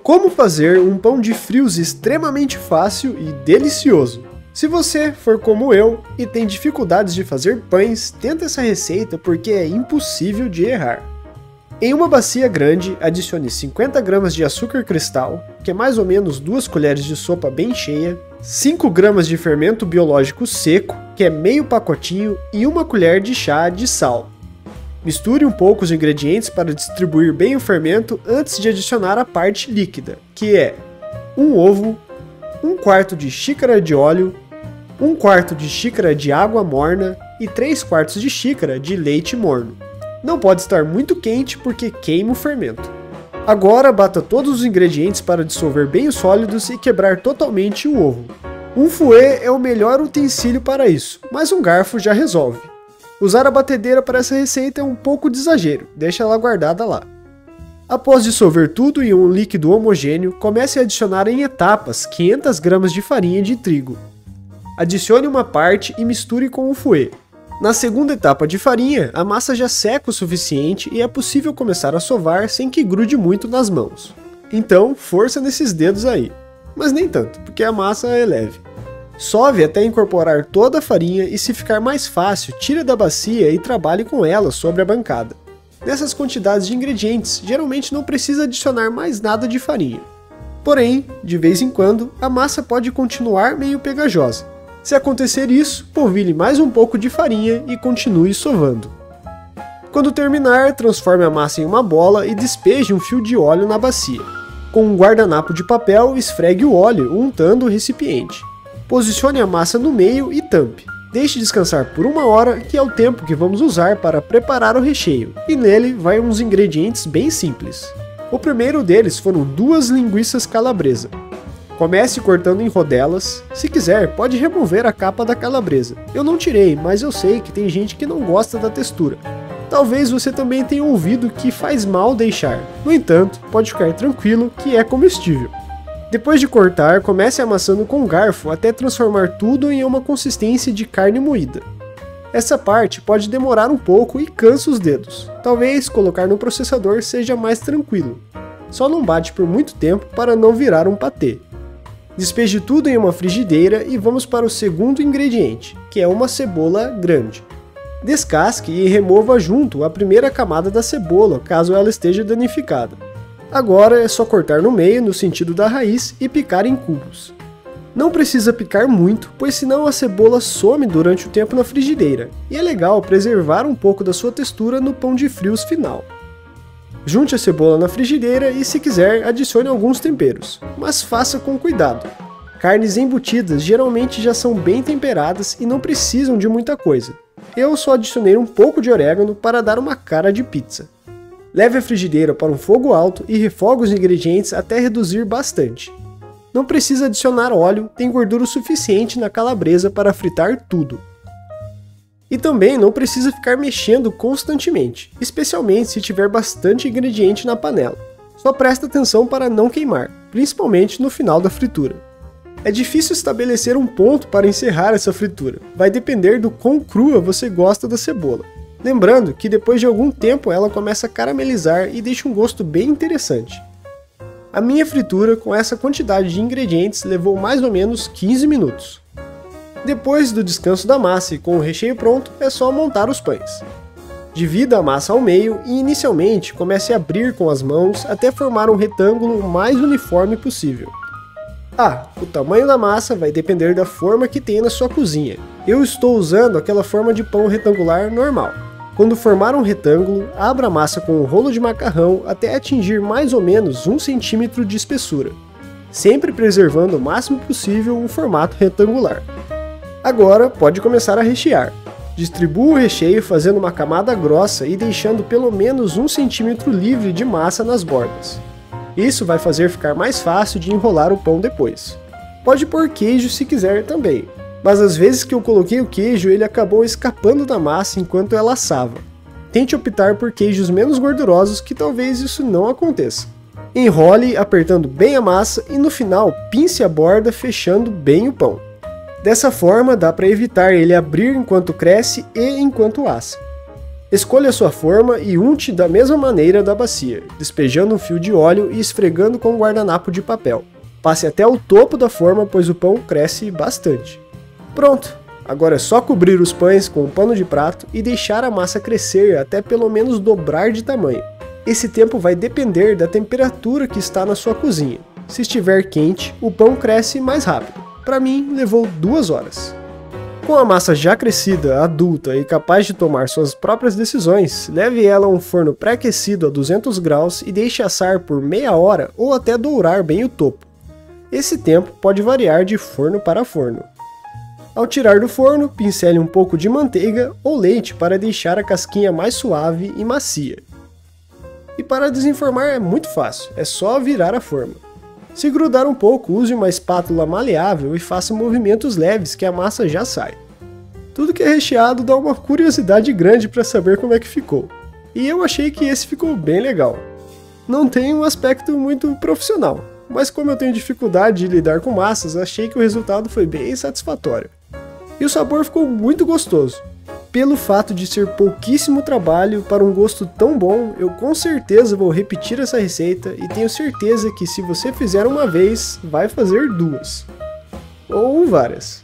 Como fazer um pão de frios extremamente fácil e delicioso? Se você for como eu e tem dificuldades de fazer pães, tenta essa receita porque é impossível de errar. Em uma bacia grande, adicione 50 gramas de açúcar cristal, que é mais ou menos 2 colheres de sopa bem cheia, 5 gramas de fermento biológico seco, que é meio pacotinho, e 1 colher de chá de sal. Misture um pouco os ingredientes para distribuir bem o fermento antes de adicionar a parte líquida, que é 1 ovo, 1/4 de xícara de óleo, 1/4 de xícara de água morna e 3/4 de xícara de leite morno. Não pode estar muito quente porque queima o fermento. Agora bata todos os ingredientes para dissolver bem os sólidos e quebrar totalmente o ovo. Um fouet é o melhor utensílio para isso, mas um garfo já resolve. Usar a batedeira para essa receita é um pouco de exagero, deixa ela guardada lá. Após dissolver tudo em um líquido homogêneo, comece a adicionar em etapas 500 gramas de farinha de trigo. Adicione uma parte e misture com o fouet. Na segunda etapa de farinha, a massa já seca o suficiente e é possível começar a sovar sem que grude muito nas mãos. Então, força nesses dedos aí. Mas nem tanto, porque a massa é leve. Sove até incorporar toda a farinha e, se ficar mais fácil, tire da bacia e trabalhe com ela sobre a bancada. Nessas quantidades de ingredientes, geralmente não precisa adicionar mais nada de farinha. Porém, de vez em quando, a massa pode continuar meio pegajosa. Se acontecer isso, polvilhe mais um pouco de farinha e continue sovando. Quando terminar, transforme a massa em uma bola e despeje um fio de óleo na bacia. Com um guardanapo de papel, esfregue o óleo untando o recipiente. Posicione a massa no meio e tampe. Deixe descansar por 1 hora, que é o tempo que vamos usar para preparar o recheio, e nele vai uns ingredientes bem simples. O primeiro deles foram 2 linguiças calabresa. Comece cortando em rodelas. Se quiser, pode remover a capa da calabresa. Eu não tirei, mas eu sei que tem gente que não gosta da textura. Talvez você também tenha ouvido que faz mal deixar. No entanto, pode ficar tranquilo que é comestível. Depois de cortar, comece amassando com um garfo até transformar tudo em uma consistência de carne moída. Essa parte pode demorar um pouco e cansa os dedos. Talvez colocar no processador seja mais tranquilo. Só não bate por muito tempo para não virar um patê. Despeje tudo em uma frigideira e vamos para o segundo ingrediente, que é uma cebola grande. Descasque e remova junto a primeira camada da cebola, caso ela esteja danificada. Agora é só cortar no meio, no sentido da raiz, e picar em cubos. Não precisa picar muito, pois senão a cebola some durante o tempo na frigideira, e é legal preservar um pouco da sua textura no pão de frios final. Junte a cebola na frigideira e, se quiser, adicione alguns temperos, mas faça com cuidado. Carnes embutidas geralmente já são bem temperadas e não precisam de muita coisa. Eu só adicionei um pouco de orégano para dar uma cara de pizza. Leve a frigideira para um fogo alto e refogue os ingredientes até reduzir bastante. Não precisa adicionar óleo, tem gordura o suficiente na calabresa para fritar tudo. E também não precisa ficar mexendo constantemente, especialmente se tiver bastante ingrediente na panela. Só presta atenção para não queimar, principalmente no final da fritura. É difícil estabelecer um ponto para encerrar essa fritura, vai depender do quão crua você gosta da cebola. Lembrando que depois de algum tempo ela começa a caramelizar e deixa um gosto bem interessante. A minha fritura com essa quantidade de ingredientes levou mais ou menos 15 minutos. Depois do descanso da massa e com o recheio pronto, é só montar os pães. Divida a massa ao meio e inicialmente comece a abrir com as mãos até formar um retângulo o mais uniforme possível. O tamanho da massa vai depender da forma que tem na sua cozinha. Eu estou usando aquela forma de pão retangular normal. Quando formar um retângulo, abra a massa com um rolo de macarrão até atingir mais ou menos 1 cm de espessura, sempre preservando o máximo possível um formato retangular. Agora pode começar a rechear. Distribua o recheio fazendo uma camada grossa e deixando pelo menos 1 cm livre de massa nas bordas. Isso vai fazer ficar mais fácil de enrolar o pão depois. Pode pôr queijo se quiser também, mas às vezes que eu coloquei o queijo ele acabou escapando da massa enquanto ela assava. Tente optar por queijos menos gordurosos que talvez isso não aconteça. Enrole apertando bem a massa e no final pince a borda fechando bem o pão. Dessa forma dá para evitar ele abrir enquanto cresce e enquanto assa. Escolha sua forma e unte da mesma maneira da bacia, despejando um fio de óleo e esfregando com um guardanapo de papel. Passe até o topo da forma, pois o pão cresce bastante. Pronto! Agora é só cobrir os pães com um pano de prato e deixar a massa crescer até pelo menos dobrar de tamanho. Esse tempo vai depender da temperatura que está na sua cozinha. Se estiver quente, o pão cresce mais rápido. Para mim, levou 2 horas. Com a massa já crescida, adulta e capaz de tomar suas próprias decisões, leve ela a um forno pré-aquecido a 200 graus e deixe assar por meia hora ou até dourar bem o topo. Esse tempo pode variar de forno para forno. Ao tirar do forno, pincele um pouco de manteiga ou leite para deixar a casquinha mais suave e macia. E para desenformar é muito fácil, é só virar a forma. Se grudar um pouco, use uma espátula maleável e faça movimentos leves que a massa já sai. Tudo que é recheado dá uma curiosidade grande para saber como é que ficou. E eu achei que esse ficou bem legal. Não tem um aspecto muito profissional, mas como eu tenho dificuldade de lidar com massas, achei que o resultado foi bem satisfatório. E o sabor ficou muito gostoso. Pelo fato de ser pouquíssimo trabalho para um gosto tão bom, eu com certeza vou repetir essa receita e tenho certeza que se você fizer uma vez, vai fazer 2. Ou várias.